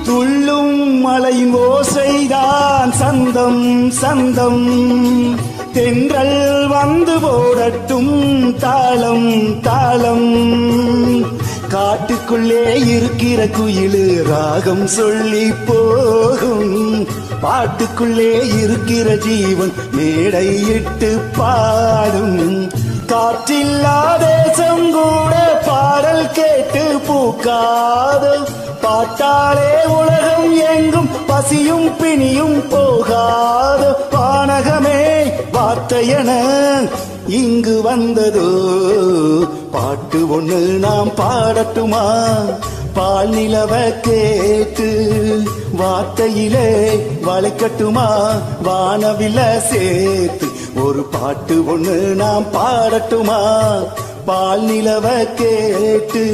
துள்ளும் மலையின் ஓசைதான் சந்தம் சந்தம், தென்றல் வந்து போடட்டும் தாளம் தாளம். காட்டுக்குள்ளே இருக்கிற குயிலு ராகம் சொல்லி போகும், பாட்டுக்குள்ளே இருக்கிற ஜீவன் மேடையிட்டு பாடும். காற்றில்லாத செங்கூட பாடல் கேட்டு பூக்காது, பாட்டாலே உலகம் எங்கும் பசியும் பிணியும் போகாது. வானகமே வார்த்தையென இங்கு வந்ததோ, பாட்டு ஒண்ணு நாம் பாடட்டுமா? பால் நிலவ கேட்டு வார்த்தையிலே வளைக்கட்டுமா? வானவில சேர்த்து ஒரு பாட்டு ஒண்ணு நாம் பாடட்டுமா? பால் நிலவ கேட்டு